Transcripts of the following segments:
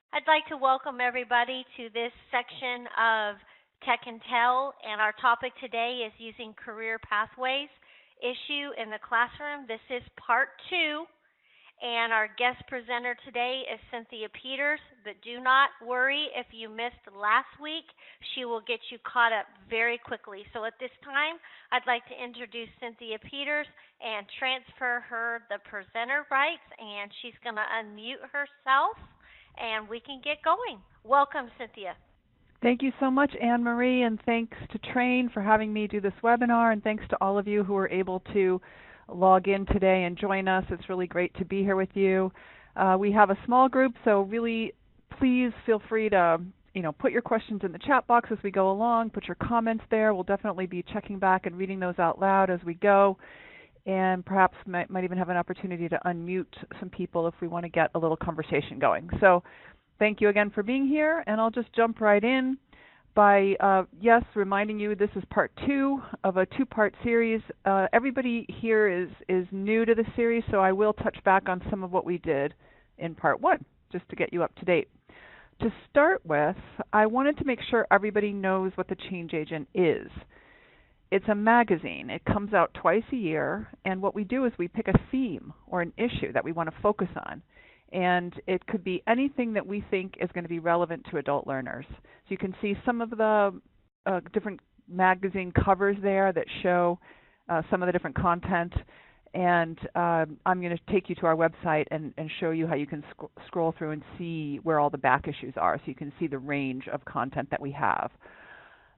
I'd like to welcome everybody to this section of Tech and Tell, and our topic today is using career pathways issue in the classroom. This is part two, and our guest presenter today is Cynthia Peters. But do not worry if you missed last week. She will get you caught up very quickly. So at this time, I'd like to introduce Cynthia Peters and transfer her the presenter rights, and she's going to unmute herself, and we can get going. Welcome, Cynthia. Thank you so much, Anne Marie, and thanks to Train for having me do this webinar, and thanks to all of you who were able to log in today and join us. It's really great to be here with you. We have a small group, so really please feel free to put your questions in the chat box as we go along. Put your comments there. We'll definitely be checking back and reading those out loud as we go, and perhaps might even have an opportunity to unmute some people if we want to get a little conversation going. So thank you again for being here, and I'll just jump right in by, reminding you this is part two of a two-part series. Everybody here is new to the series, so I will touch back on some of what we did in part one, just to get you up to date. To start with, I wanted to make sure everybody knows what the Change Agent is. It's a magazine. It comes out twice a year, and what we do is we pick a theme or an issue that we want to focus on. And it could be anything that we think is going to be relevant to adult learners. So you can see some of the different magazine covers there that show some of the different content. And I'm going to take you to our website and show you how you can scroll through and see where all the back issues are, so you can see the range of content that we have.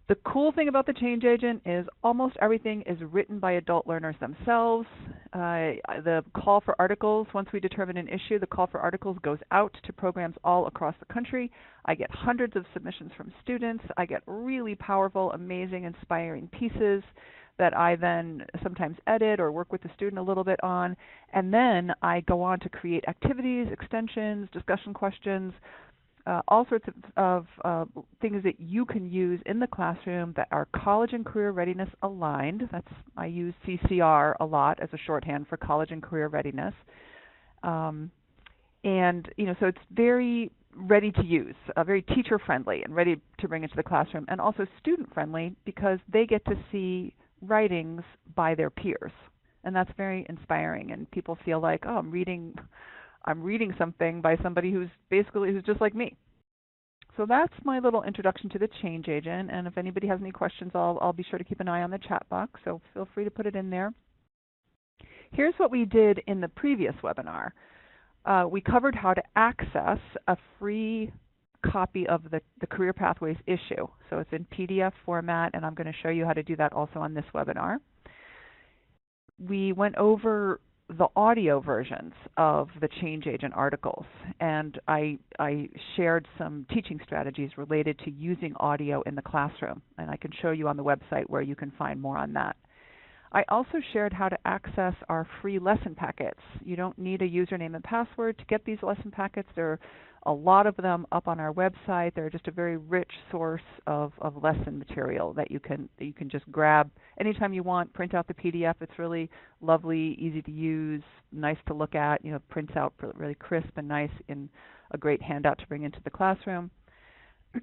The cool thing about the Change Agent is almost everything is written by adult learners themselves. The call for articles, once we determine an issue, the call for articles goes out to programs all across the country. I get hundreds of submissions from students. I get really powerful, amazing, inspiring pieces that I then sometimes edit or work with the student a little bit on. And then I go on to create activities, extensions, discussion questions, all sorts of things that you can use in the classroom that are college and career readiness aligned. I use CCR a lot as a shorthand for college and career readiness. So it's very ready to use, very teacher friendly and ready to bring into the classroom, and also student friendly because they get to see writings by their peers. And that's very inspiring, and people feel like, oh, I'm reading something by somebody who's just like me. So that's my little introduction to the Change Agent, and if anybody has any questions, I'll be sure to keep an eye on the chat box, so feel free to put it in there. Here's what we did in the previous webinar. We covered how to access a free copy of the Career Pathways issue. So it's in PDF format, and I'm going to show you how to do that also on this webinar. We went over the audio versions of the Change Agent articles, and I shared some teaching strategies related to using audio in the classroom, and I can show you on the website where you can find more on that. I also shared how to access our free lesson packets. You don't need a username and password to get these lesson packets. There are a lot of them up on our website. They're just a very rich source of lesson material that you can just grab anytime you want, print out the PDF. It's really lovely, easy to use, nice to look at, prints out really crisp and nice in a great handout to bring into the classroom.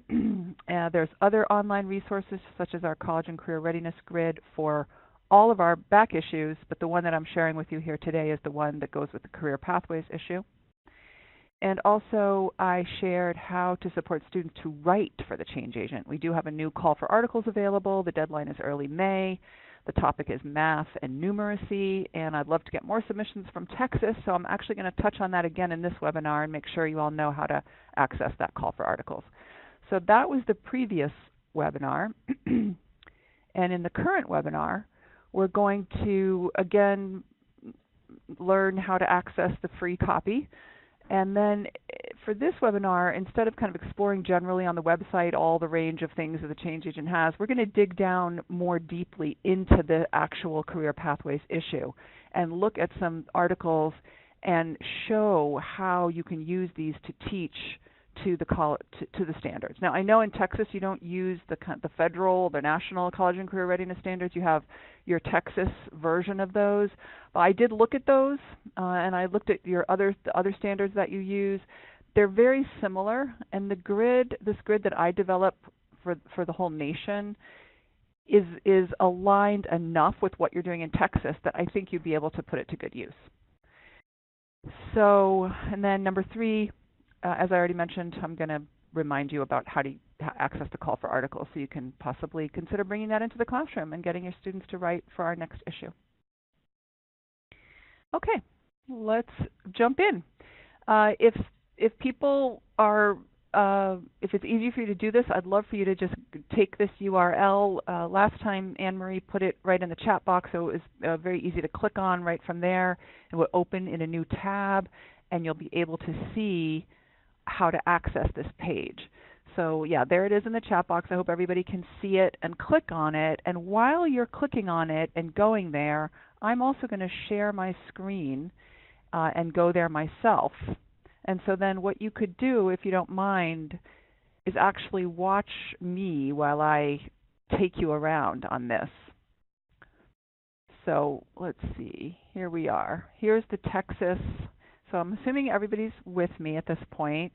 There's other online resources such as our College and Career Readiness Grid for all of our back issues, but the one that I'm sharing with you here today is the one that goes with the Career Pathways issue. And also I shared how to support students to write for the Change Agent. We do have a new call for articles available. The deadline is early May. The topic is math and numeracy, and I'd love to get more submissions from Texas, so I'm actually going to touch on that again in this webinar and make sure you all know how to access that call for articles. So that was the previous webinar. And in the current webinar, we're going to, again, learn how to access the free copy. And then for this webinar, instead of kind of exploring generally on the website all the range of things that the Change Agent has, we're going to dig down more deeply into the actual Career Pathways issue and look at some articles and show how you can use these to teach to the standards. Now, I know in Texas you don't use the federal, the national college and career readiness standards. You have your Texas version of those. But I did look at those, and I looked at the other standards that you use. They're very similar, and this grid that I develop for the whole nation is aligned enough with what you're doing in Texas that I think you'd be able to put it to good use. So, and then number 3, as I already mentioned, I'm going to remind you about how to access the call for articles, so you can possibly consider bringing that into the classroom and getting your students to write for our next issue. Okay, let's jump in. If people are if it's easy for you to do this, I'd love for you to just take this URL. Last time Anne-Marie put it right in the chat box, so it was very easy to click on right from there. It will open in a new tab, and you'll be able to see how to access this page. So yeah, there it is in the chat box. I hope everybody can see it and click on it. And while you're clicking on it and going there, I'm also going to share my screen and go there myself. And so then what you could do, if you don't mind, is actually watch me while I take you around on this. So let's see. Here we are. Here's the Texas. So I'm assuming everybody's with me at this point.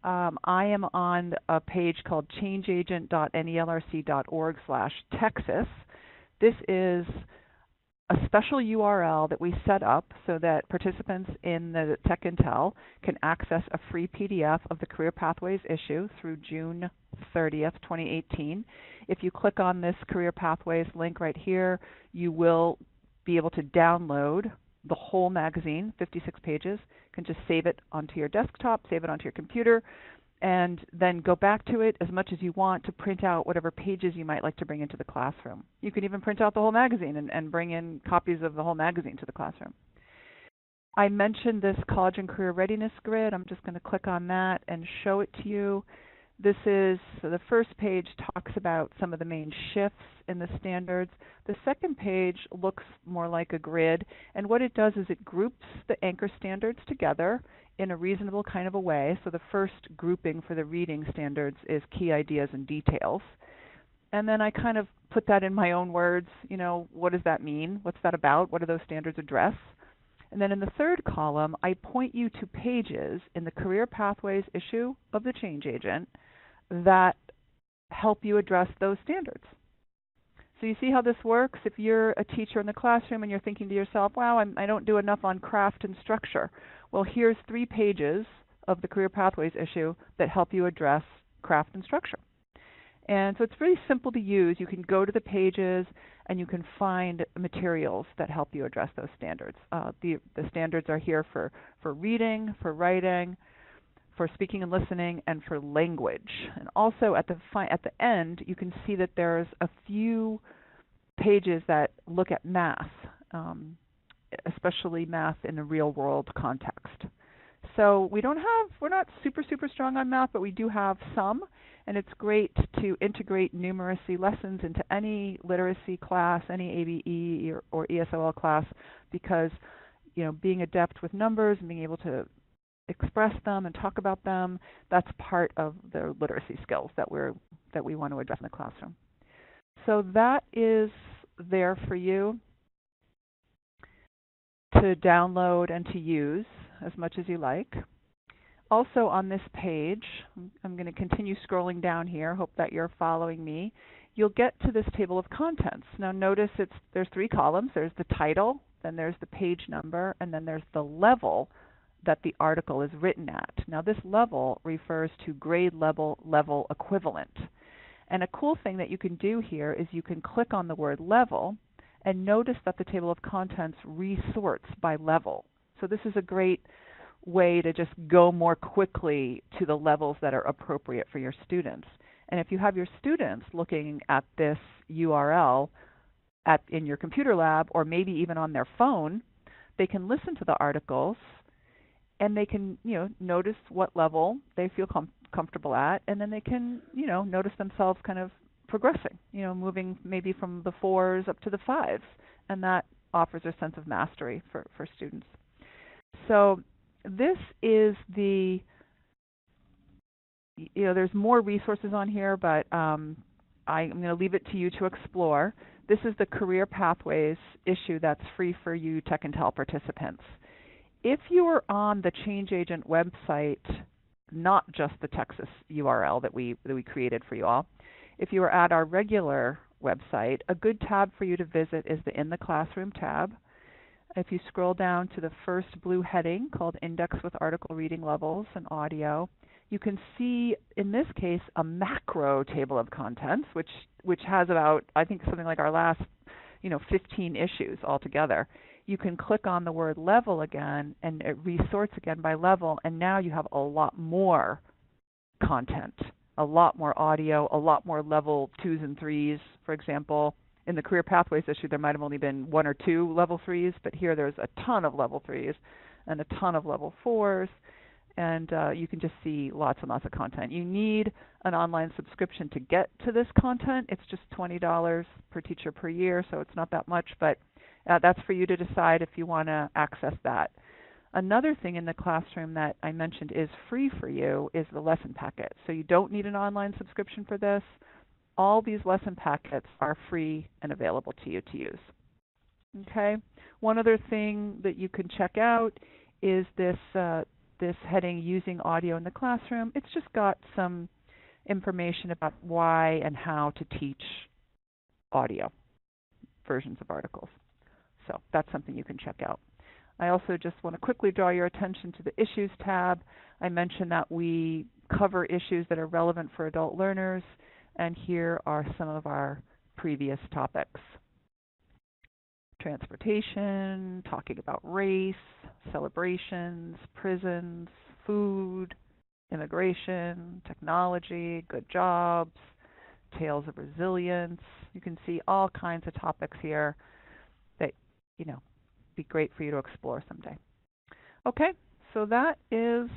I am on a page called changeagent.nelrc.org/Texas. This is a special URL that we set up so that participants in the Tech Intel can access a free PDF of the Career Pathways issue through June 30th, 2018. If you click on this Career Pathways link right here, you will be able to download the whole magazine, 56 pages. You can just save it onto your desktop, save it onto your computer, and then go back to it as much as you want to print out whatever pages you might like to bring into the classroom. You can even print out the whole magazine and bring in copies of the whole magazine to the classroom. I mentioned this college and career readiness grid. I'm just going to click on that and show it to you. This is, so the first page talks about some of the main shifts in the standards. The second page looks more like a grid, and what it does is it groups the anchor standards together in a reasonable kind of a way. So the first grouping for the reading standards is key ideas and details. And then I kind of put that in my own words, you know, what does that mean? What's that about? What do those standards address? And then in the third column, I point you to pages in the Career Pathways issue of the Change Agent that help you address those standards. So you see how this works? If you're a teacher in the classroom and you're thinking to yourself, wow, I don't do enough on craft and structure. Well, here's 3 pages of the Career Pathways issue that help you address craft and structure. And so it's really simple to use. You can go to the pages and you can find materials that help you address those standards. The standards are here for reading, for writing, for speaking and listening, and for language. And also at the end, you can see that there's a few pages that look at math, especially math in a real world context. So we're not super strong on math, but we do have some, and it's great to integrate numeracy lessons into any literacy class, any ABE or ESOL class, because being adept with numbers and being able to express them and talk about them, that's part of the literacy skills that we want to address in the classroom. So that is there for you to download and to use as much as you like. Also on this page, I'm going to continue scrolling down here, hope that you're following me. You'll get to this table of contents. Now notice there's 3 columns. There's the title, then there's the page number, and then there's the level that the article is written at. Now this level refers to grade level equivalent. And a cool thing that you can do here is you can click on the word level and notice that the table of contents resorts by level. So this is a great way to just go more quickly to the levels that are appropriate for your students. And if you have your students looking at this URL in your computer lab, or maybe even on their phone, they can listen to the articles and they can notice what level they feel comfortable at, and then they can notice themselves kind of progressing, moving maybe from the 4s up to the 5s, and that offers a sense of mastery for students. So this is there's more resources on here, but I'm going to leave it to you to explore. This is the Career Pathways issue that's free for you Tech Intel participants. If you are on the Change Agent website not just the Texas URL that we created for you all. If you are at our regular website, a good tab for you to visit is the In the Classroom tab. If you scroll down to the first blue heading called Index with Article Reading Levels and Audio, you can see, in this case, a macro table of contents, which has about, I think, something like our last 15 issues altogether. You can click on the word level again, and it resorts again by level, and now you have a lot more content, a lot more audio, a lot more level 2s and 3s, for example. In the Career Pathways issue, there might have only been 1 or 2 level 3s, but here there's a ton of level 3s and a ton of level 4s, and you can just see lots and lots of content. You need an online subscription to get to this content. It's just $20 per teacher per year, so it's not that much, but that's for you to decide if you want to access that. Another thing in the classroom that I mentioned is free for you is the lesson packet. So you don't need an online subscription for this. All these lesson packets are free and available to you to use. Okay. One other thing that you can check out is this heading, Using Audio in the Classroom. It's just got some information about why and how to teach audio versions of articles. So that's something you can check out. I also just want to quickly draw your attention to the Issues tab. I mentioned that we cover issues that are relevant for adult learners, and here are some of our previous topics. Transportation, talking about race, celebrations, prisons, food, immigration, technology, good jobs, tales of resilience. You can see all kinds of topics here that, be great for you to explore someday. Okay, so that is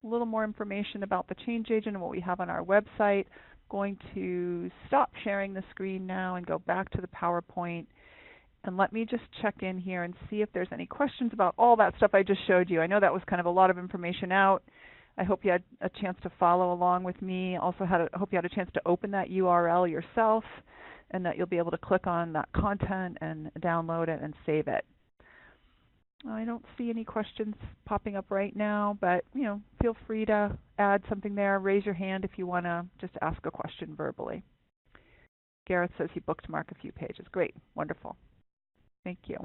a little more information about the change agent and what we have on our website. I'm going to stop sharing the screen now and go back to the PowerPoint. And let me just check in here and see if there's any questions about all that stuff I just showed you. I know that was kind of a lot of information out. I hope you had a chance to follow along with me. Also, hope you had a chance to open that URL yourself, and that you'll be able to click on that content and download it and save it. I don't see any questions popping up right now, but feel free to add something there. Raise your hand if you want to just ask a question verbally. Gareth says he bookmarked a few pages. Great, wonderful. Thank you.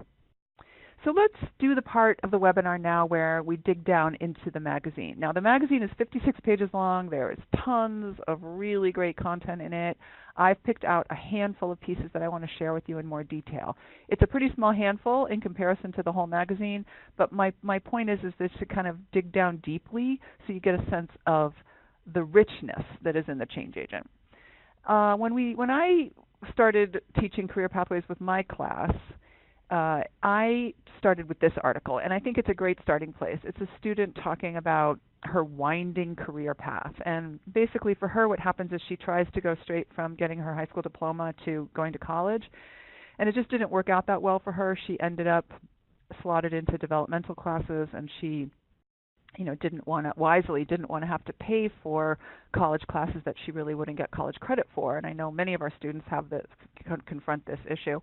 So let's do the part of the webinar now where we dig down into the magazine. Now, the magazine is 56 pages long. There is tons of really great content in it. I've picked out a handful of pieces that I want to share with you in more detail. It's a pretty small handful in comparison to the whole magazine, but my point is this to kind of dig down deeply so you get a sense of the richness that is in the change agent. When I started teaching career pathways with my class, I started with this article, and I think it's a great starting place. It's a student talking about her winding career path. And basically for her, what happens is she tries to go straight from getting her high school diploma to going to college. And it just didn't work out that well for her. She ended up slotted into developmental classes, and she didn't want to have to pay for college classes that she really wouldn't get college credit for. And I know many of our students confront this issue.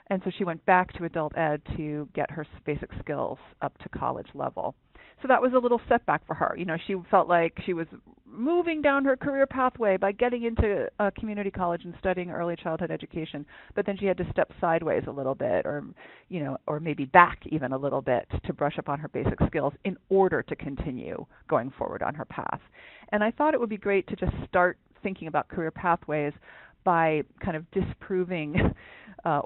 And so she went back to adult ed to get her basic skills up to college level. So that was a little setback for her. She felt like she was moving down her career pathway by getting into a community college and studying early childhood education, but then she had to step sideways a little bit, or maybe back even a little bit to brush up on her basic skills in order to continue going forward on her path. And I thought it would be great to just start thinking about career pathways by kind of disproving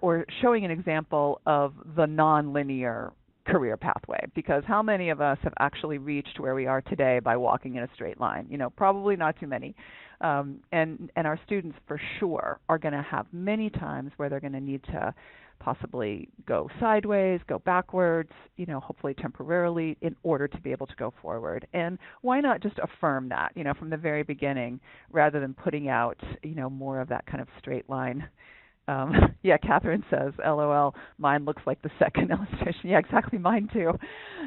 or showing an example of the nonlinear career pathway, because how many of us have actually reached where we are today by walking in a straight line? Probably not too many. And our students for sure are going to have many times where they're going to need to possibly go sideways, go backwards, hopefully temporarily, in order to be able to go forward. And why not just affirm that, from the very beginning, rather than putting out, more of that kind of straight line. Yeah, Catherine says, LOL, mine looks like the second illustration. Yeah, exactly, mine too.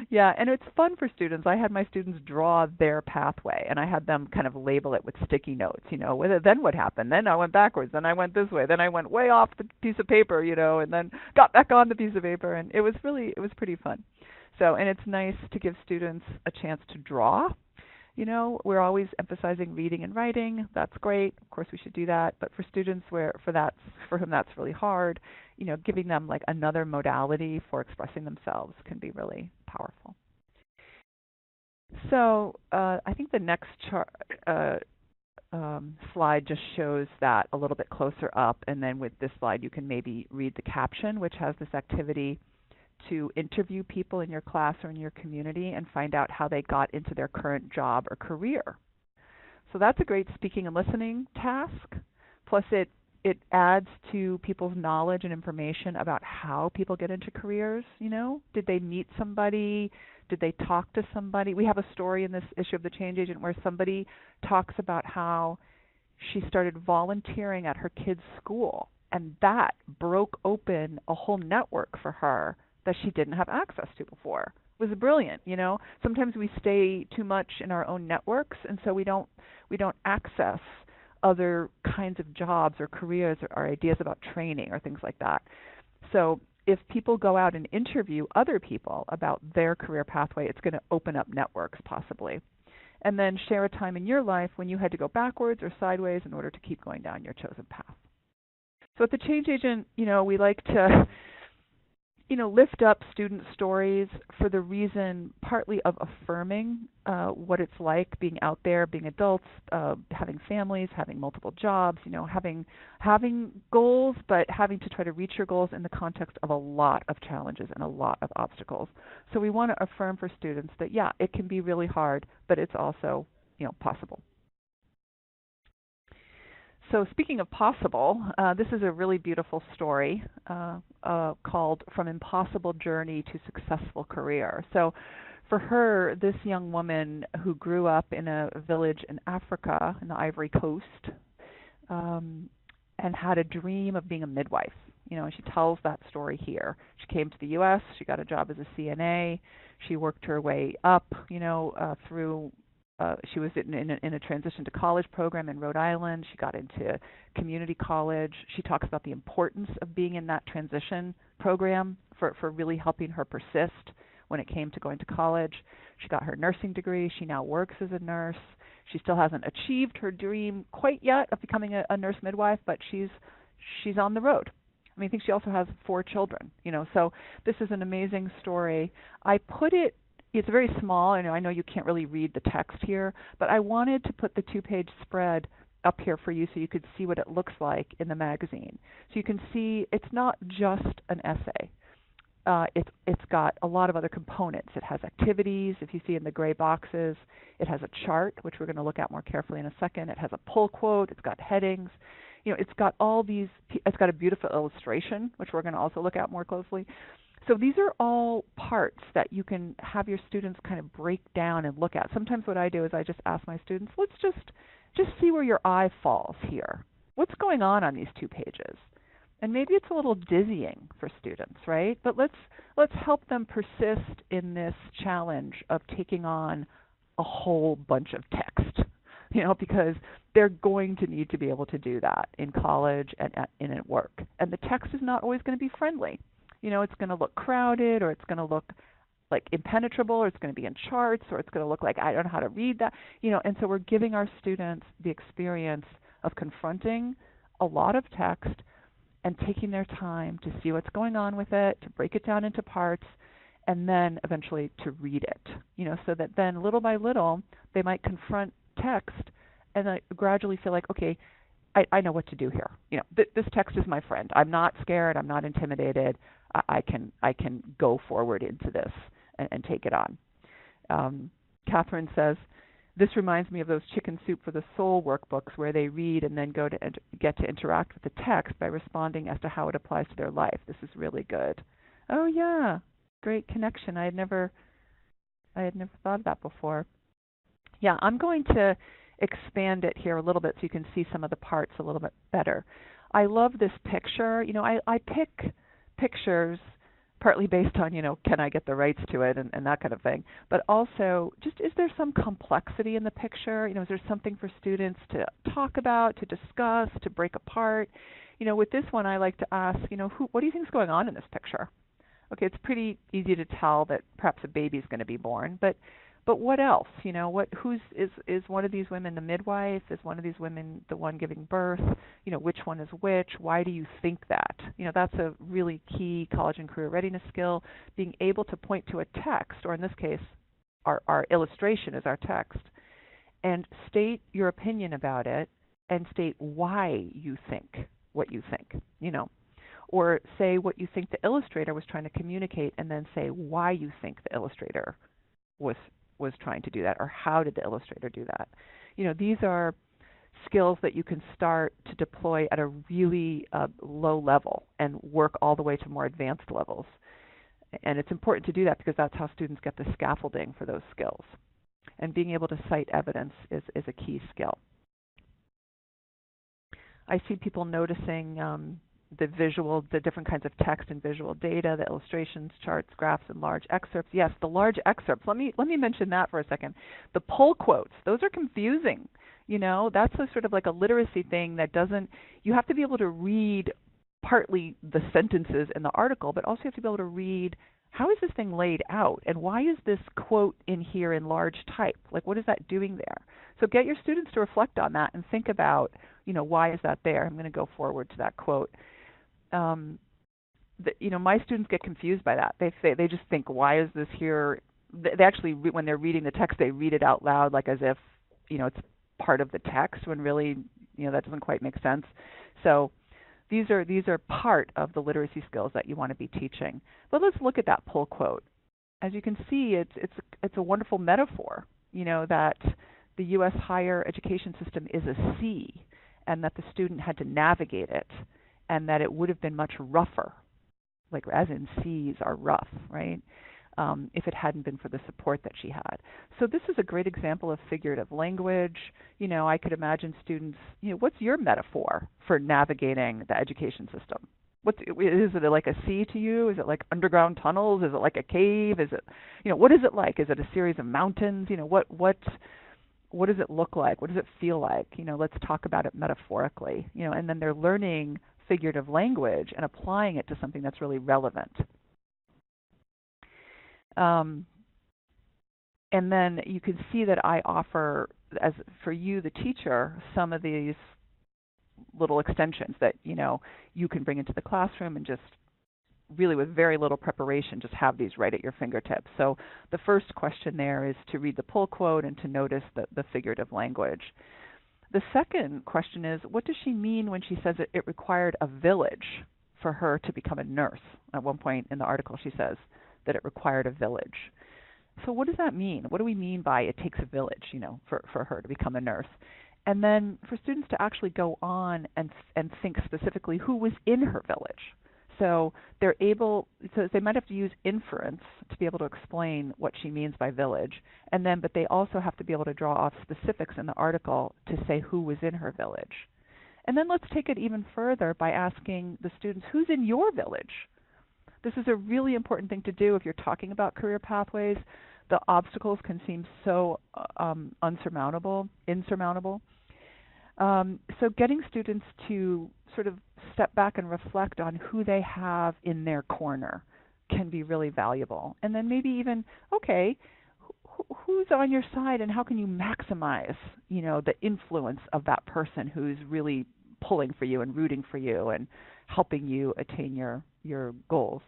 Yeah, and it's fun for students. I had my students draw their pathway, and I had them kind of label it with sticky notes, then what happened? Then I went backwards, then I went this way, then I went way off the piece of paper, and then got back on the piece of paper, and it was pretty fun. So, and it's nice to give students a chance to draw. We're always emphasizing reading and writing. That's great. Of course, we should do that. But for students for whom that's really hard, giving them like another modality for expressing themselves can be really powerful. So I think the next slide just shows that a little bit closer up, and then with this slide you can maybe read the caption, which has this activity to interview people in your class or in your community and find out how they got into their current job or career. So that's a great speaking and listening task. Plus it adds to people's knowledge and information about how people get into careers. Did they meet somebody? Did they talk to somebody? We have a story in this issue of The Change Agent where somebody talks about how she started volunteering at her kid's school, and that broke open a whole network for her that she didn't have access to before. It was brilliant. Sometimes we stay too much in our own networks, and so we don't access other kinds of jobs or careers or ideas about training or things like that. So if people go out and interview other people about their career pathway, it's going to open up networks possibly. And then share a time in your life when you had to go backwards or sideways in order to keep going down your chosen path. So at the Change Agent, we like to lift up student stories for the reason partly of affirming what it's like being out there, being adults, having families, having multiple jobs, having goals, but having to try to reach your goals in the context of a lot of challenges and a lot of obstacles. So we want to affirm for students that, yeah, it can be really hard, but it's also, possible. So speaking of possible, this is a really beautiful story called From Impossible Journey to Successful Career. So for her, this young woman who grew up in a village in Africa, in the Ivory Coast, and had a dream of being a midwife. And she tells that story here. She came to the U.S., she got a job as a CNA, she worked her way up, through she was in a transition to college program in Rhode Island. She got into community college. She talks about the importance of being in that transition program for really helping her persist when it came to going to college. She got her nursing degree. She now works as a nurse. She still hasn't achieved her dream quite yet of becoming a nurse midwife, but she's on the road. I think she also has 4 children. So this is an amazing story. It's very small. I know you can't really read the text here, but I wanted to put the 2-page spread up here for you so you could see what it looks like in the magazine. So you can see it's not just an essay. It's got a lot of other components. It has activities, if you see in the gray boxes. It has a chart, which we're going to look at more carefully in a second. It has a pull quote. It's got headings. It's got it's got a beautiful illustration, which we're going to also look at more closely. So these are all parts that you can have your students kind of break down and look at. Sometimes what I do is I just ask my students, let's just see where your eye falls here. What's going on these 2 pages? And maybe it's a little dizzying for students, right? But let's help them persist in this challenge of taking on a whole bunch of text, because they're going to need to be able to do that in college and at work. And the text is not always going to be friendly. It's going to look crowded, or it's going to look like impenetrable, or it's going to be in charts, or it's going to look like I don't know how to read that. And so we're giving our students the experience of confronting a lot of text and taking their time to see what's going on with it, to break it down into parts, and then eventually to read it. So that then little by little they might confront text and gradually feel like, okay, I know what to do here. This text is my friend. I'm not scared. I'm not intimidated. I can go forward into this and take it on. Catherine says, this reminds me of those Chicken Soup for the Soul workbooks where they read and then get to interact with the text by responding as to how it applies to their life. This is really good. Oh yeah, great connection. I had never thought of that before. Yeah, I'm going to expand it here a little bit so you can see some of the parts a little bit better. I love this picture. I pick pictures partly based on, can I get the rights to it and that kind of thing. But also, just is there some complexity in the picture? Is there something for students to talk about, to discuss, to break apart? With this one, I like to ask, what do you think is going on in this picture? Okay, it's pretty easy to tell that perhaps a baby is going to be born, but But what else? Who's is one of these women the midwife? Is one of these women the one giving birth? Which one is which? Why do you think that? That's a really key college and career readiness skill, being able to point to a text, or in this case, our illustration is our text, and state your opinion about it and state why you think what you think, or say what you think the illustrator was trying to communicate and then say why you think the illustrator was trying to do that, or how did the illustrator do that. These are skills that you can start to deploy at a really low level and work all the way to more advanced levels. And it's important to do that because that's how students get the scaffolding for those skills. And being able to cite evidence is a key skill. I see people noticing the different kinds of text and visual data, the illustrations, charts, graphs, and large excerpts. Yes, the large excerpts. Let me mention that for a second. The pull quotes, those are confusing. That's a sort of like a literacy thing that doesn't. You have to be able to read partly the sentences in the article, but also you have to be able to read how is this thing laid out, and why is this quote in here in large type? Like, what is that doing there? So get your students to reflect on that and think about, why is that there? I'm going to go forward to that quote. My students get confused by that. They just think, why is this here? They actually, when they're reading the text, they read it out loud, like as if, it's part of the text, when really, that doesn't quite make sense. So these are part of the literacy skills that you want to be teaching. But let's look at that pull quote. As you can see, it's a wonderful metaphor, that the U.S. higher education system is a sea, and that the student had to navigate it, and that it would have been much rougher, like as in seas are rough, right? If it hadn't been for the support that she had. So this is a great example of figurative language. I could imagine students, what's your metaphor for navigating the education system? Is it like a sea to you? Is it like underground tunnels? Is it like a cave? Is it, what is it like? Is it a series of mountains? What does it look like? What does it feel like? Let's talk about it metaphorically. And then they're learning figurative language and applying it to something that's really relevant. And then you can see that I offer, as for you, the teacher, some of these little extensions that you can bring into the classroom and just really with very little preparation, just have these right at your fingertips. So the first question there is to read the pull quote and to notice the figurative language. The second question is, what does she mean when she says it required a village for her to become a nurse? At one point in the article she says that it required a village. So what does that mean? What do we mean by it takes a village, for her to become a nurse? And then for students to actually go on and think specifically who was in her village. So they might have to use inference to be able to explain what she means by village, but they also have to be able to draw off specifics in the article to say who was in her village. And then let's take it even further by asking the students, who's in your village? This is a really important thing to do if you're talking about career pathways. The obstacles can seem so insurmountable. So getting students to sort of step back and reflect on who they have in their corner can be really valuable. And then maybe even, okay, who's on your side and how can you maximize, the influence of that person who's really pulling for you and rooting for you and helping you attain your goals.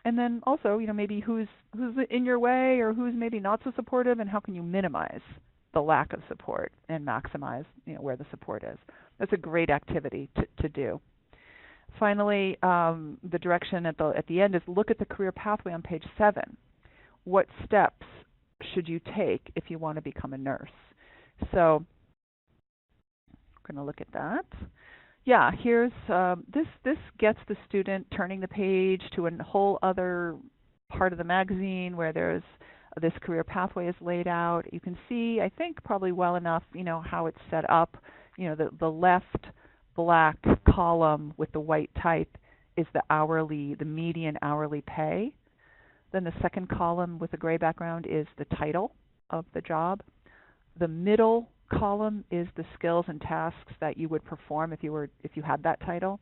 And then also, maybe who's in your way or who's maybe not so supportive, and how can you minimize the lack of support and maximize, where the support is. That's a great activity to do. Finally, the direction at the end is look at the career pathway on page 7. What steps should you take if you want to become a nurse? So we're going to look at that. Yeah, here's this gets the student turning the page to a whole other part of the magazine where there's this career pathway is laid out. You can see, I think, probably well enough, how it's set up. The left black column with the white type is the median hourly pay. Then the second column with the gray background is the title of the job. The middle column is the skills and tasks that you would perform if you had that title.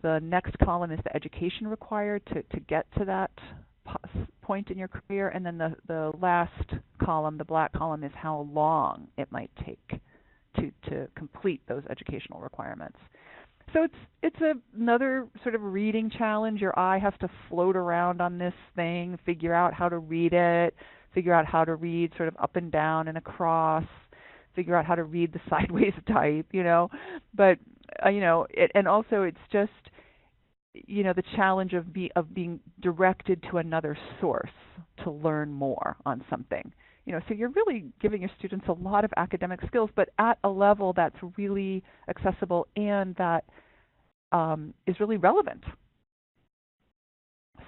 The next column is the education required to get to that point in your career, and then the last column, the black column, is how long it might take to complete those educational requirements. So it's another sort of reading challenge. Your eye has to float around on this thing, figure out how to read it, figure out how to read sort of up and down and across, figure out how to read the sideways type, But and also it's just the challenge of being directed to another source to learn more on something. So you're really giving your students a lot of academic skills, but at a level that's really accessible and that is really relevant.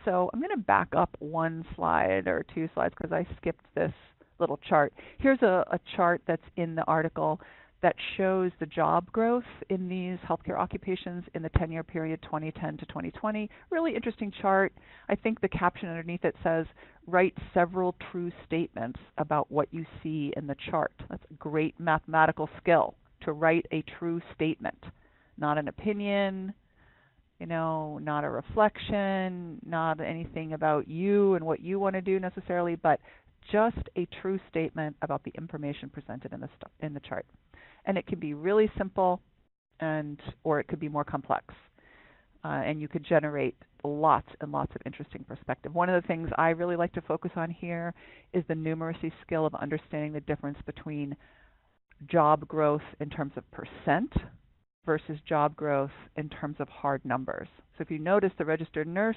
So I'm going to back up one slide or two slides because I skipped this little chart. Here's a chart that's in the article that shows the job growth in these healthcare occupations in the 10-year period 2010 to 2020. Really interesting chart. I think the caption underneath it says, write several true statements about what you see in the chart. That's a great mathematical skill, to write a true statement. Not an opinion, not a reflection, not anything about you and what you want to do necessarily, but just a true statement about the information presented in the chart. And it can be really simple, or it could be more complex. And you could generate lots and lots of interesting perspective. One of the things I really like to focus on here is the numeracy skill of understanding the difference between job growth in terms of percent versus job growth in terms of hard numbers. So if you notice, the registered nurse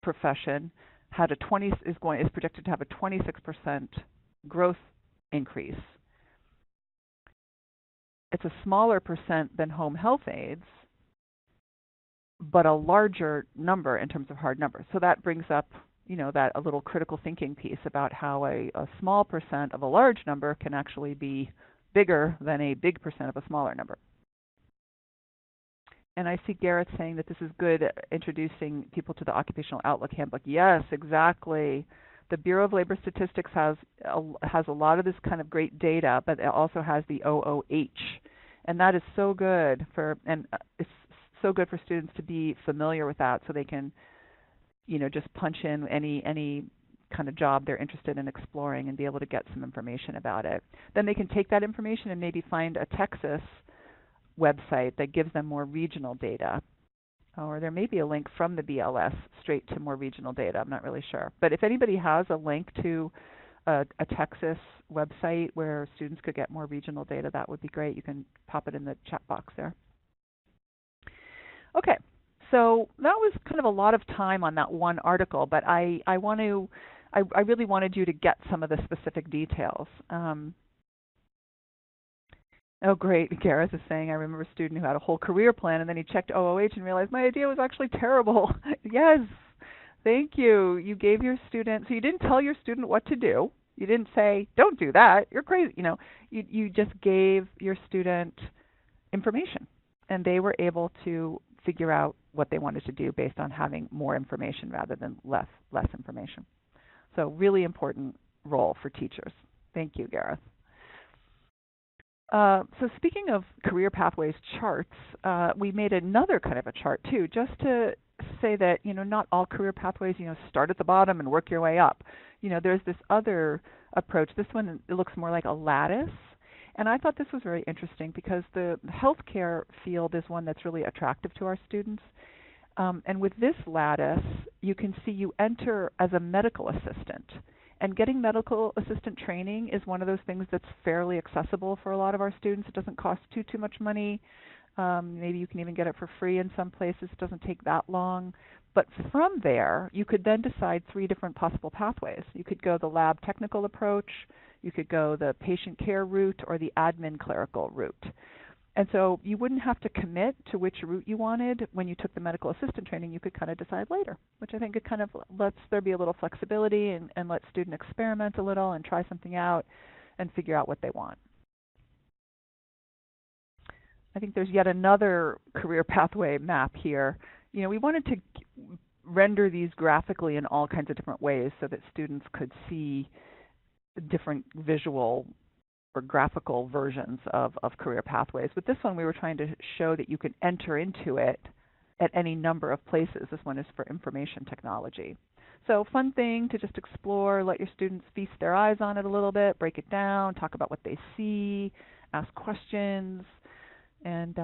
profession is projected to have a 26% growth increase. It's a smaller percent than home health aides, but a larger number in terms of hard numbers. So that brings up, that a little critical thinking piece about how a small percent of a large number can actually be bigger than a big percent of a smaller number. And I see Gareth saying that this is good at introducing people to the Occupational Outlook Handbook. Yes, exactly. The Bureau of Labor Statistics has a lot of this kind of great data, but it also has the OOH, and that is so good it's so good for students to be familiar with that, so they can, just punch in any kind of job they're interested in exploring and be able to get some information about it. Then they can take that information and maybe find a Texas website that gives them more regional data. Or there may be a link from the BLS straight to more regional data. I'm not really sure. But if anybody has a link to a Texas website where students could get more regional data, that would be great. You can pop it in the chat box there. Okay, so that was kind of a lot of time on that one article, but I really wanted you to get some of the specific details. Oh, great. Gareth is saying, I remember a student who had a whole career plan and then he checked OOH and realized my idea was actually terrible. Yes, thank you. You gave your student, so you didn't tell your student what to do. You didn't say, don't do that, you're crazy. You just gave your student information, and they were able to figure out what they wanted to do based on having more information rather than less information. So really important role for teachers. Thank you, Gareth. So speaking of career pathways charts, we made another kind of a chart too, just to say that not all career pathways start at the bottom and work your way up. There's this other approach. This one, it looks more like a lattice, and I thought this was very interesting because the healthcare field is one that's really attractive to our students. And with this lattice, you can see you enter as a medical assistant. And getting medical assistant training is one of those things that's fairly accessible for a lot of our students. It doesn't cost too much money. Maybe you can even get it for free in some places. It doesn't take that long. But from there, you could then decide 3 different possible pathways. You could go the lab technical approach, you could go the patient care route, or the admin clerical route. And so you wouldn't have to commit to which route you wanted when you took the medical assistant training. You could kind of decide later, which I think it kind of lets there be a little flexibility and let students experiment a little and try something out and figure out what they want. I think there's yet another career pathway map here. We wanted to render these graphically in all kinds of different ways so that students could see different visual or graphical versions of career pathways. With this one, we were trying to show that you can enter into it at any number of places. This one is for information technology. So fun thing to just explore, let your students feast their eyes on it a little bit, break it down, talk about what they see, ask questions, and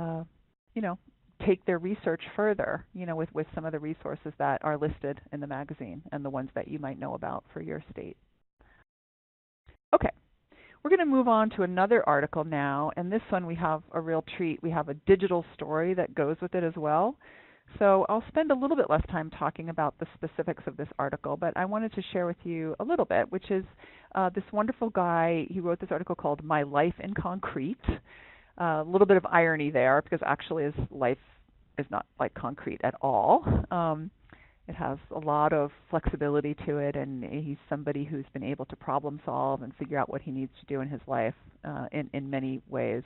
you know, take their research further, with some of the resources that are listed in the magazine and the ones that you might know about for your state. Okay, we're going to move on to another article now, and this one we have a real treat. We have a digital story that goes with it as well. So I'll spend a little bit less time talking about the specifics of this article, but I wanted to share with you a little bit, which is this wonderful guy. He wrote this article called My Life in Concrete. A little bit of irony there, because actually his life is not like concrete at all. It has a lot of flexibility to it, and he's somebody who's been able to problem solve and figure out what he needs to do in his life in many ways,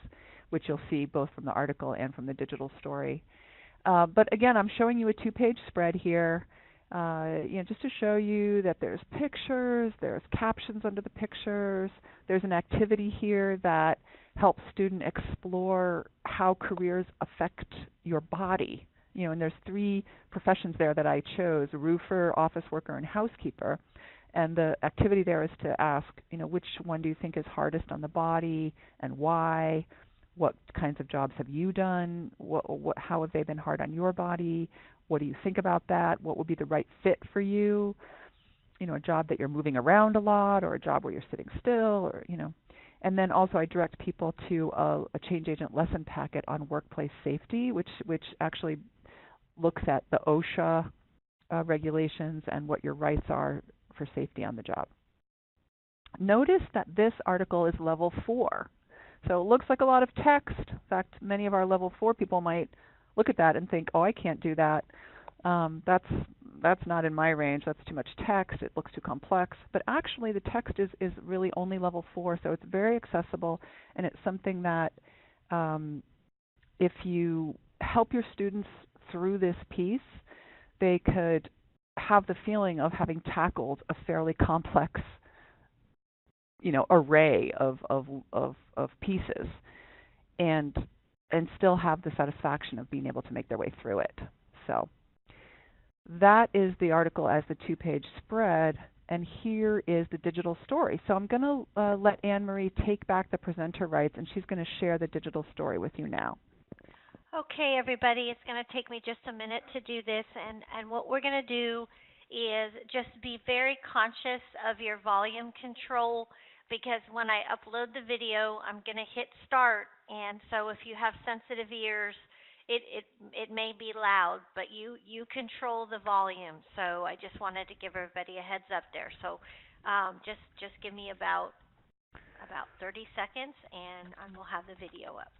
which you'll see both from the article and from the digital story. But again, I'm showing you a two-page spread here, just to show you that there's pictures, there's captions under the pictures, there's an activity here that helps students explore how careers affect your body. And there's 3 professions there that I chose: roofer, office worker, and housekeeper. And the activity there is to ask, which one do you think is hardest on the body and why? What kinds of jobs have you done? How have they been hard on your body? What do you think about that? What would be the right fit for you? A job that you're moving around a lot, or a job where you're sitting still, or. And then also I direct people to a change agent lesson packet on workplace safety, which actually looks at the OSHA regulations and what your rights are for safety on the job. Notice that this article is level 4. So it looks like a lot of text. In fact, many of our level 4 people might look at that and think, oh, I can't do that. That's not in my range. That's too much text. It looks too complex. But actually the text is really only level 4, so it's very accessible, and it's something that if you help your students through this piece, they could have the feeling of having tackled a fairly complex array of pieces, and still have the satisfaction of being able to make their way through it. So that is the article as the 2-page spread, and here is the digital story. So I'm going to let Anne-Marie take back the presenter rights, and she's going to share the digital story with you now. Okay, everybody, it's going to take me just a minute to do this, and what we're going to do is just be very conscious of your volume control, because when I upload the video, I'm going to hit start, and so if you have sensitive ears, it may be loud, but you control the volume. So I just wanted to give everybody a heads up there. So just give me about 30 seconds, and we'll have the video up.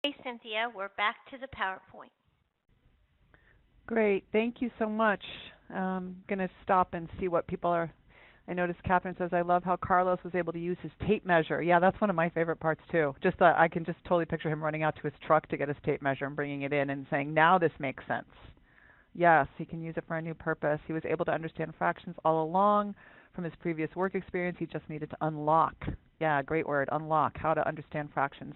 Hey, Cynthia, we're back to the PowerPoint. Great. Thank you so much. I'm going to stop and see what people are. I noticed Catherine says, I love how Carlos was able to use his tape measure. Yeah, that's one of my favorite parts too. Just I can just totally picture him running out to his truck to get his tape measure and bringing it in and saying, now this makes sense. Yes, he can use it for a new purpose. He was able to understand fractions all along from his previous work experience. He just needed to unlock. Yeah, great word, unlock, how to understand fractions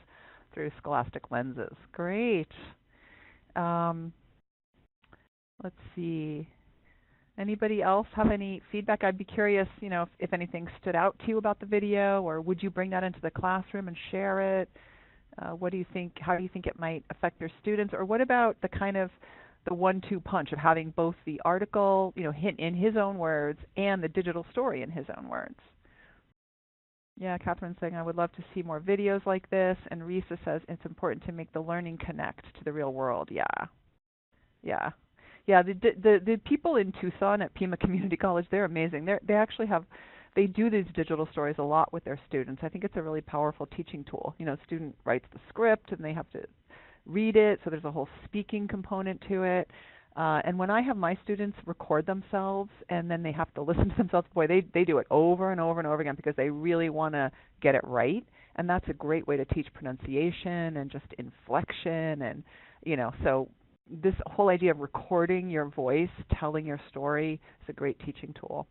through scholastic lenses. Great. Um, let's see. Anybody else have any feedback? I'd be curious, if anything stood out to you about the video, or would you bring that into the classroom and share it? What do you think? How do you think it might affect your students? Or what about the kind of the one-two punch of having both the article, in his own words, and the digital story in his own words? Yeah, Catherine's saying, I would love to see more videos like this. And Risa says, it's important to make the learning connect to the real world. Yeah, yeah. Yeah, the people in Tucson at Pima Community College, they're amazing. They do these digital stories a lot with their students. I think it's a really powerful teaching tool. Student writes the script and they have to read it, so there's a whole speaking component to it. And when I have my students record themselves and then they have to listen to themselves, boy, they do it over and over and over again because they really want to get it right. And that's a great way to teach pronunciation and just inflection and, so this whole idea of recording your voice, telling your story is a great teaching tool.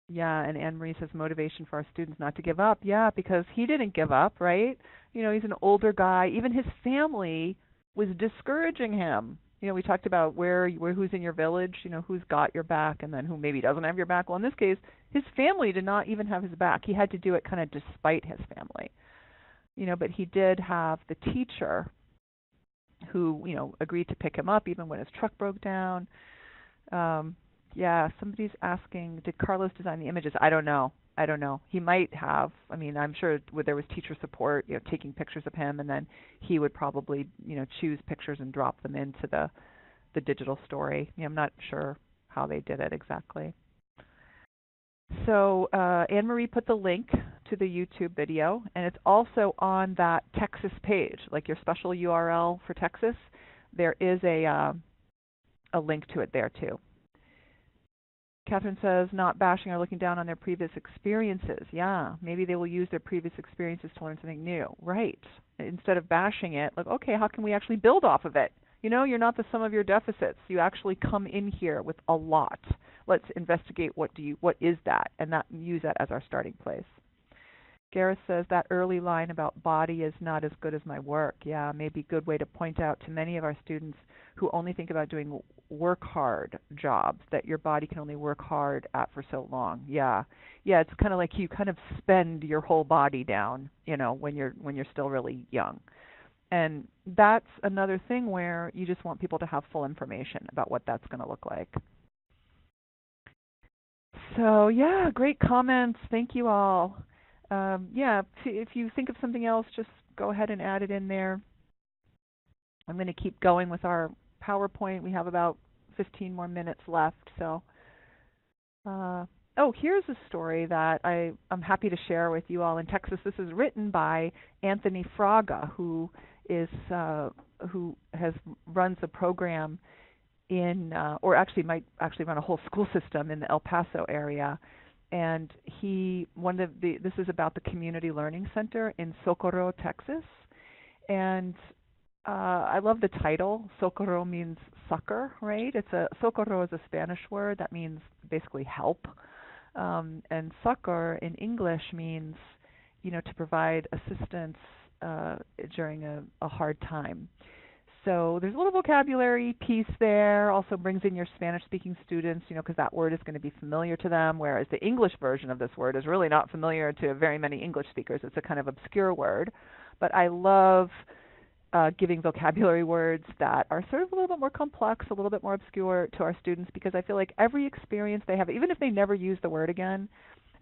Yeah, and Anne Marie says motivation for our students not to give up. Yeah, because he didn't give up, right? He's an older guy. Even his family was discouraging him. We talked about who's in your village, who's got your back and then who maybe doesn't have your back. Well, in this case, his family did not even have his back. He had to do it kind of despite his family. But he did have the teacher who, agreed to pick him up even when his truck broke down. Yeah, somebody's asking, did Carlos design the images? I don't know. He might have. I mean, I'm sure there was teacher support, taking pictures of him, and then he would probably, choose pictures and drop them into the digital story. I'm not sure how they did it exactly. So Anne Marie put the link to the YouTube video, and it's also on that Texas page, like your special URL for Texas. There is a link to it there too. Catherine says, not bashing or looking down on their previous experiences. Yeah, maybe they will use their previous experiences to learn something new. Right. Instead of bashing it, like, okay, how can we actually build off of it? You're not the sum of your deficits. You actually come in here with a lot. Let's investigate what is that, and use that as our starting place. Gareth says that early line about body is not as good as my work. Yeah, maybe a good way to point out to many of our students who only think about doing work hard jobs that your body can only work hard at for so long. Yeah, it's kind of like you kind of spend your whole body down, when you're still really young. And that's another thing where you just want people to have full information about what that's going to look like. So yeah, great comments. Thank you all. If you think of something else, just go ahead and add it in there. I'm going to keep going with our PowerPoint. We have about 15 more minutes left. So, here's a story that I'm happy to share with you all in Texas. This is written by Anthony Fraga, who runs a program or actually might run a whole school system in the El Paso area. And this is about the Community Learning Center in Socorro, Texas. And I love the title. Socorro means succor, right? Socorro is a Spanish word that means basically help. And succor in English means, to provide assistance during a hard time. So there's a little vocabulary piece there. Also brings in your Spanish-speaking students, because that word is going to be familiar to them, whereas the English version of this word is really not familiar to very many English speakers. It's a kind of obscure word. But I love giving vocabulary words that are sort of a little bit more complex, a little bit more obscure to our students, because I feel like every experience they have, even if they never use the word again,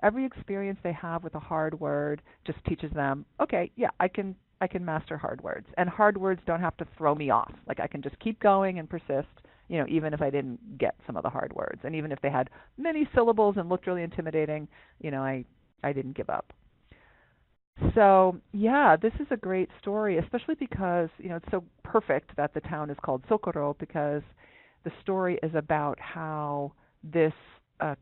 every experience they have with a hard word just teaches them, okay, yeah, I can master hard words. And hard words don't have to throw me off. Like I can just keep going and persist, even if I didn't get some of the hard words. And even if they had many syllables and looked really intimidating, I didn't give up. So, yeah, this is a great story, especially because, it's so perfect that the town is called Socorro because the story is about how this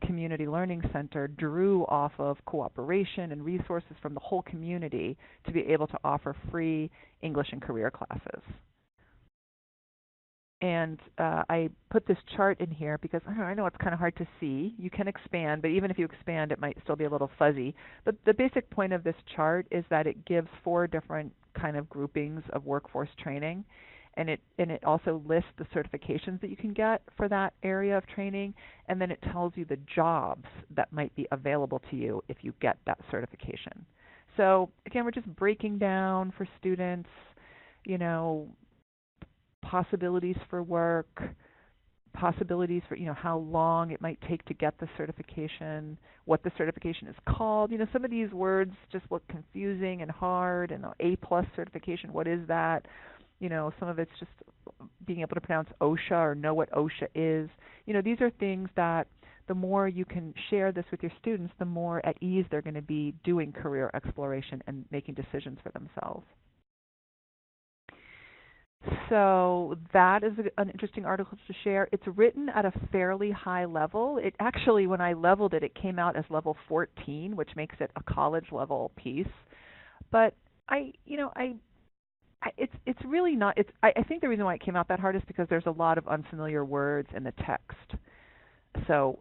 community learning center drew off of cooperation and resources from the whole community to be able to offer free English and career classes. And I put this chart in here because I know it's kind of hard to see. You can expand, but even if you expand, it might still be a little fuzzy. But the basic point of this chart is that it gives four different kind of groupings of workforce training, and it also lists the certifications that you can get for that area of training, and then it tells you the jobs that might be available to you if you get that certification. So again, we're just breaking down for students, you know, possibilities for work, possibilities for how long it might take to get the certification, what the certification is called. Some of these words just look confusing and hard. And A plus certification, what is that? Some of it's just being able to pronounce OSHA or know what OSHA is. These are things that the more you can share this with your students, the more at ease they're going to be doing career exploration and making decisions for themselves. So that is an interesting article to share. It's written at a fairly high level. It actually, when I leveled it, it came out as level 14, which makes it a college level piece. But I, you know, it's really not. I think the reason why it came out that hard is because there's a lot of unfamiliar words in the text. So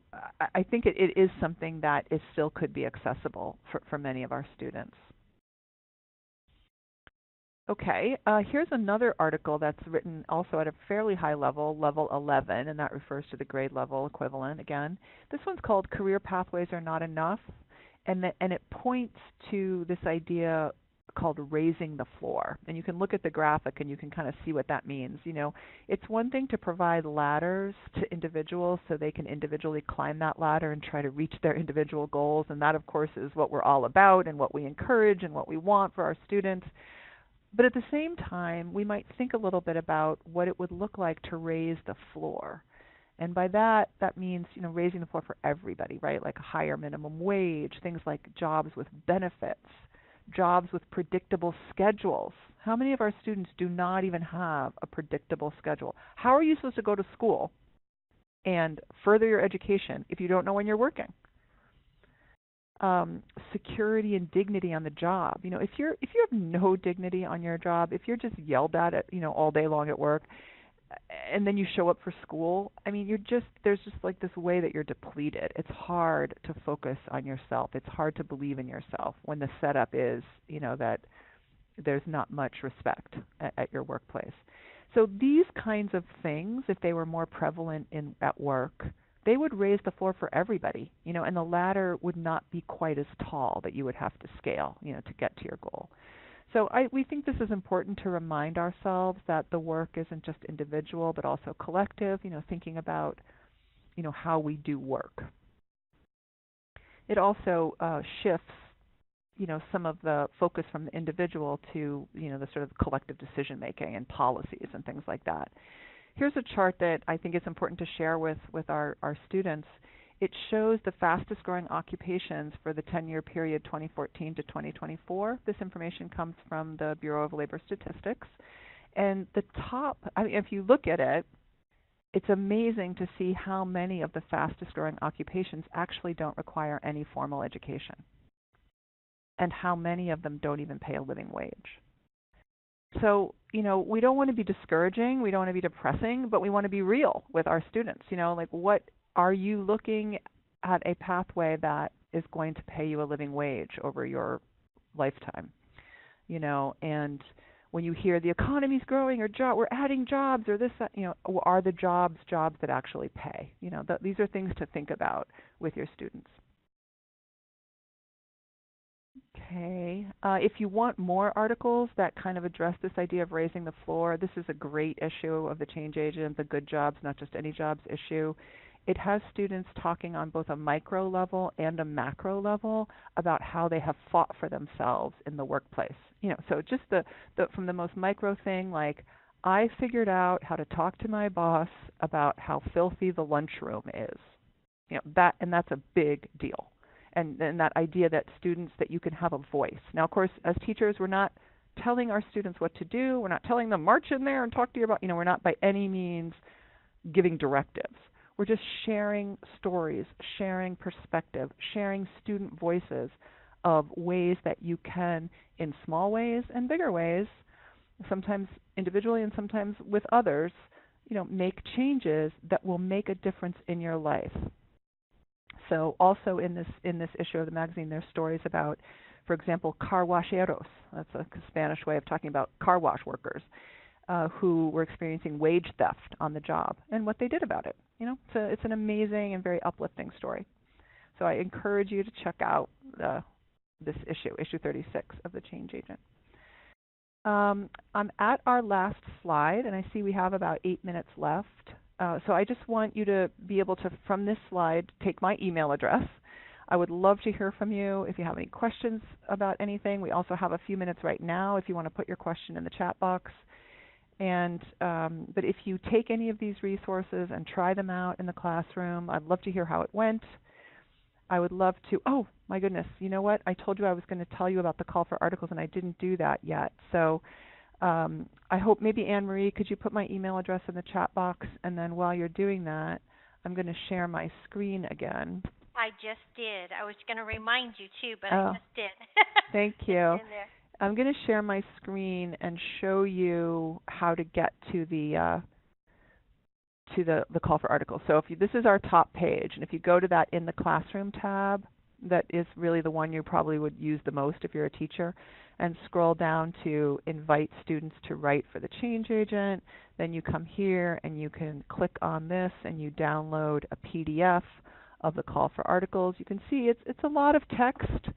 I think it is something that is still could be accessible for many of our students. Okay, here's another article that's written also at a fairly high level, level 11, and that refers to the grade level equivalent again. This one's called Career Pathways Are Not Enough, and it points to this idea called raising the floor. And you can look at the graphic and you can kind of see what that means. It's one thing to provide ladders to individuals so they can individually climb that ladder and try to reach their individual goals, and that of course is what we're all about and what we encourage and what we want for our students. But at the same time, we might think a little bit about what it would look like to raise the floor. And by that, that means, raising the floor for everybody, right? Like a higher minimum wage, things like jobs with benefits, jobs with predictable schedules. How many of our students do not even have a predictable schedule? How are you supposed to go to school and further your education if you don't know when you're working? Security and dignity on the job. If you have no dignity on your job, if you're just yelled at, all day long at work, and then you show up for school, there's just like this way that you're depleted. It's hard to focus on yourself. It's hard to believe in yourself when the setup is, that there's not much respect at your workplace. So these kinds of things, if they were more prevalent at work, they would raise the floor for everybody, and the ladder would not be quite as tall that you would have to scale, to get to your goal. So we think this is important to remind ourselves that the work isn't just individual but also collective, thinking about, how we do work. It also shifts, some of the focus from the individual to, the sort of collective decision making and policies and things like that. Here's a chart that I think is important to share with our students. It shows the fastest growing occupations for the 10-year period 2014 to 2024. This information comes from the Bureau of Labor Statistics. And the top, if you look at it, it's amazing to see how many of the fastest growing occupations actually don't require any formal education, and how many of them don't even pay a living wage. So, we don't want to be discouraging, we don't want to be depressing, but we want to be real with our students. Like, what are you looking at a pathway that is going to pay you a living wage over your lifetime? And when you hear the economy's growing or we're adding jobs or this, are the jobs that actually pay? These are things to think about with your students. Okay. If you want more articles that kind of address this idea of raising the floor, this is a great issue of the Change Agent, the Good Jobs, Not Just Any Jobs issue. It has students talking on both a micro level and a macro level about how they have fought for themselves in the workplace. So just from the most micro thing, like, I figured out how to talk to my boss about how filthy the lunchroom is. That's a big deal. and that idea that students, that you can have a voice. Now, of course, as teachers, we're not telling our students what to do. We're not telling them march in there and talk to you about, we're not by any means giving directives. We're just sharing stories, sharing perspective, sharing student voices of ways that you can, in small ways and bigger ways, sometimes individually and sometimes with others, make changes that will make a difference in your life. So also in this issue of the magazine, there's stories about, for example, car washeros. That's a Spanish way of talking about car wash workers who were experiencing wage theft on the job and what they did about it. It's an amazing and very uplifting story. So I encourage you to check out this issue 36 of The Change Agent. I'm at our last slide, and I see we have about 8 minutes left. So I just want you to be able to, from this slide, take my email address. I would love to hear from you if you have any questions about anything. We also have a few minutes right now if you want to put your question in the chat box. But if you take any of these resources and try them out in the classroom, I'd love to hear how it went. I would love to, oh my goodness, you know what? I told you I was going to tell you about the call for articles, and I didn't do that yet. So I hope maybe Anne-Marie, could you put my email address in the chat box? And then while you're doing that, I'm going to share my screen again. I just did. I was going to remind you too, but I just did. Thank you. I'm going to share my screen and show you how to get to the call for articles. So this is our top page, and if you go to that in the classroom tab, that is really the one you probably would use the most if you're a teacher, and scroll down to invite students to write for the change agent. Then you come here and you can click on this and you download a PDF of the call for articles. You can see it's a lot of text,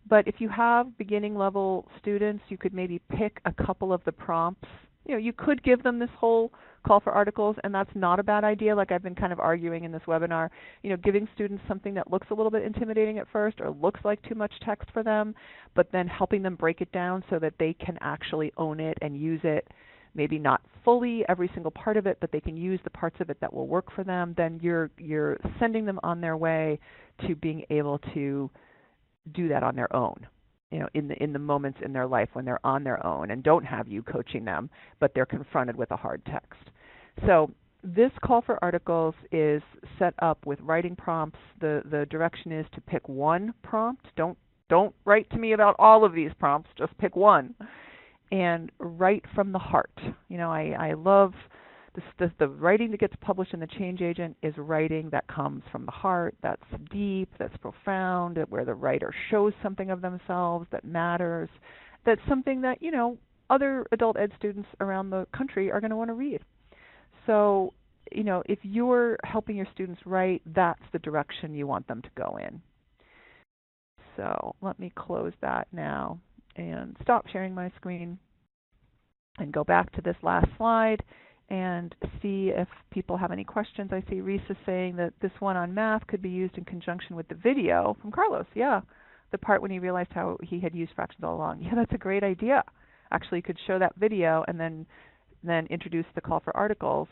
but if you have beginning level students, you could maybe pick a couple of the prompts. You could give them this whole call for articles, and that's not a bad idea, like I've been kind of arguing in this webinar. Giving students something that looks a little bit intimidating at first or looks like too much text for them, but then helping them break it down so that they can actually own it and use it, maybe not fully every single part of it, but they can use the parts of it that will work for them. Then you're sending them on their way to being able to do that on their own. In the moments in their life when they're on their own and don't have you coaching them, but they're confronted with a hard text. So this call for articles is set up with writing prompts. The direction is to pick one prompt. Don't write to me about all of these prompts. Just pick one and write from the heart. I love the writing that gets published in the Change Agent is writing that comes from the heart, that's deep, that's profound, where the writer shows something of themselves that matters, that's something that, other adult ed students around the country are going to want to read. So, if you're helping your students write, that's the direction you want them to go in. So let me close that now and stop sharing my screen and go back to this last slide and see if people have any questions. I see Reese is saying that this one on math could be used in conjunction with the video from Carlos. Yeah, the part when he realized how he had used fractions all along. Yeah, that's a great idea. Actually, you could show that video and then introduce the call for articles,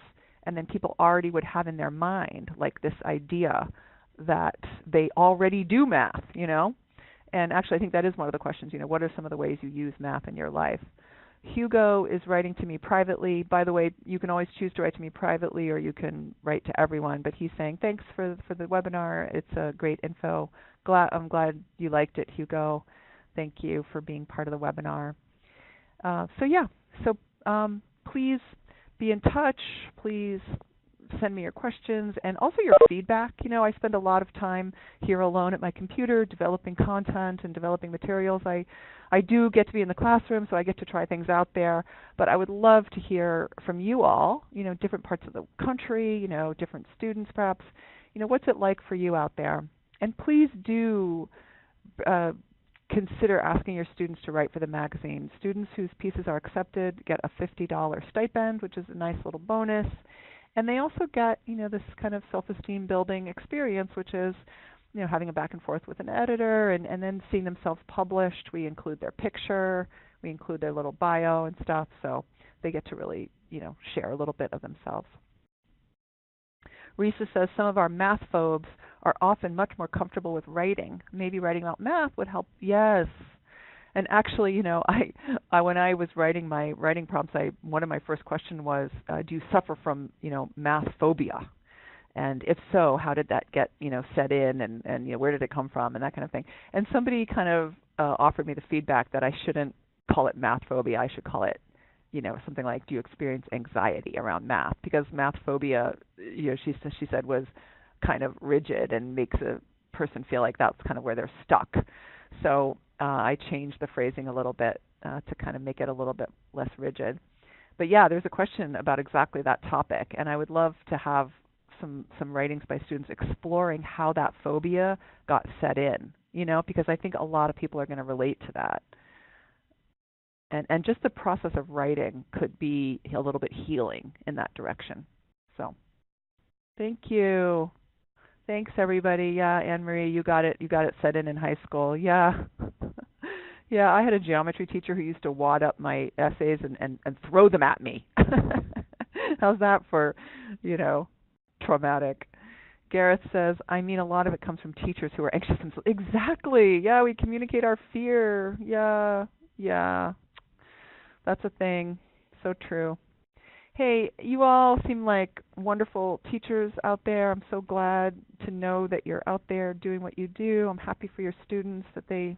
and then people already would have in their mind like this idea that they already do math, And actually, I think that is one of the questions, what are some of the ways you use math in your life? Hugo is writing to me privately. By the way, you can always choose to write to me privately, or you can write to everyone. But he's saying, thanks for the webinar. It's a great info. I'm glad you liked it, Hugo. Thank you for being part of the webinar. So please be in touch. Please send me your questions and also your feedback. I spend a lot of time here alone at my computer developing content and developing materials. I do get to be in the classroom, so I get to try things out there, but I would love to hear from you all, different parts of the country, different students perhaps. What's it like for you out there? And please do consider asking your students to write for the magazine. Students whose pieces are accepted get a $50 stipend, which is a nice little bonus. And they also get, this kind of self-esteem building experience, which is, having a back and forth with an editor and then seeing themselves published. We include their picture, we include their little bio and stuff, so they get to really, share a little bit of themselves. Risa says some of our math phobes are often much more comfortable with writing. Maybe writing about math would help. Yes. And actually, I when I was writing my writing prompts, one of my first questions was, do you suffer from, math phobia? And if so, how did that get, set in, and where did it come from, and that kind of thing. And somebody kind of offered me the feedback that I shouldn't call it math phobia. I should call it, something like, do you experience anxiety around math? Because math phobia, she said, was kind of rigid and makes a person feel like that's kind of where they're stuck. So I changed the phrasing a little bit to kind of make it a little bit less rigid. But yeah, there's a question about exactly that topic, and I would love to have some writings by students exploring how that phobia got set in, because I think a lot of people are going to relate to that. And just the process of writing could be a little bit healing in that direction. So, thank you. Thanks everybody. Yeah, Anne Marie, you got it. You got it set in high school. Yeah. Yeah, I had a geometry teacher who used to wad up my essays and throw them at me. How's that for, traumatic? Gareth says, I mean, a lot of it comes from teachers who are anxious. Exactly. Yeah, we communicate our fear. Yeah, yeah. That's a thing. So true. Hey, you all seem like wonderful teachers out there. I'm so glad to know that you're out there doing what you do. I'm happy for your students that they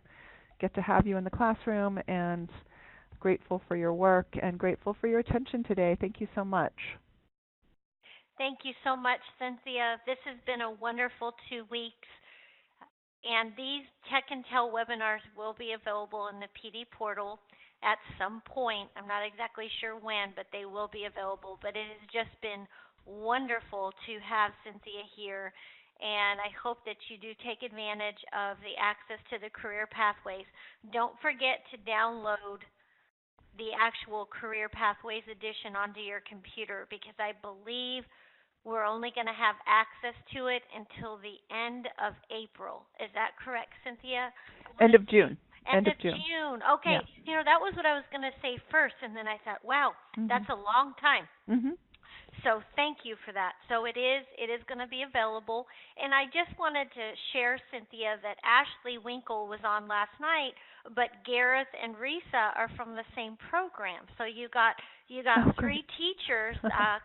get to have you in the classroom, and grateful for your work and grateful for your attention today. Thank you so much. Thank you so much, Cynthia. This has been a wonderful 2 weeks. And these Tech and Tell webinars will be available in the PD portal at some point. I'm not exactly sure when, but they will be available. But it has just been wonderful to have Cynthia here. And I hope that you do take advantage of the access to the career pathways. Don't forget to download the actual career pathways edition onto your computer, because I believe we're only going to have access to it until the end of April. Is that correct, Cynthia? End of June. End of June. Okay. Yeah. That was what I was going to say first, and then I thought, wow, that's a long time. Mhm. So thank you for that. So it is going to be available. And I just wanted to share, Cynthia, that Ashley Winkle was on last night, but Gareth and Risa are from the same program. So you got three teachers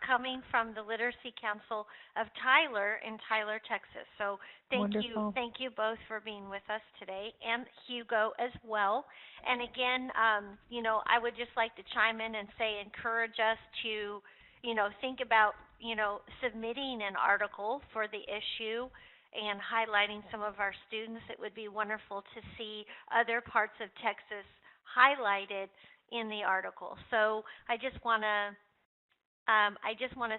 coming from the Literacy Council of Tyler in Tyler, Texas. So thank you both for being with us today, and Hugo as well. And again, I would just like to chime in and say, encourage us to think about, submitting an article for the issue and highlighting some of our students. It would be wonderful to see other parts of Texas highlighted in the article. So I just want to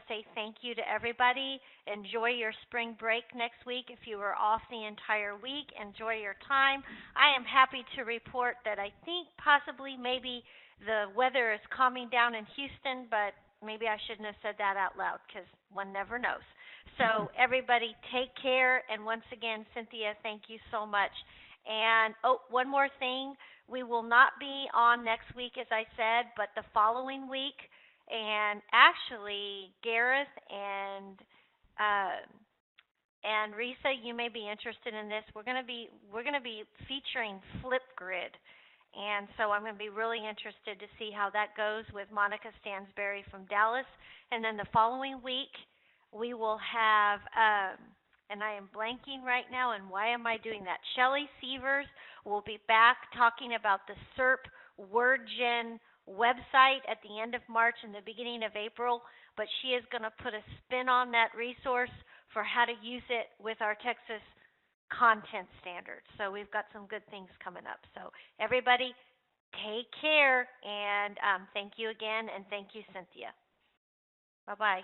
say thank you to everybody. Enjoy your spring break next week. If you were off the entire week, enjoy your time. I am happy to report that I think possibly maybe the weather is calming down in Houston, but maybe I shouldn't have said that out loud, because one never knows. So everybody take care. And once again, Cynthia, thank you so much. And one more thing. We will not be on next week, as I said, but the following week. And actually, Gareth uh, and Risa, you may be interested in this. We're gonna be featuring Flipgrid, and so I'm going to be really interested to see how that goes with Monica Stansberry from Dallas. And then the following week, we will have, and I am blanking right now, and why am I doing that? Shelley Sievers will be back talking about the SERP WordGen website at the end of March and the beginning of April, but she is going to put a spin on that resource for how to use it with our Texas content standards. So we've got some good things coming up. So everybody, take care, and thank you again, and thank you, Cynthia. Bye-bye.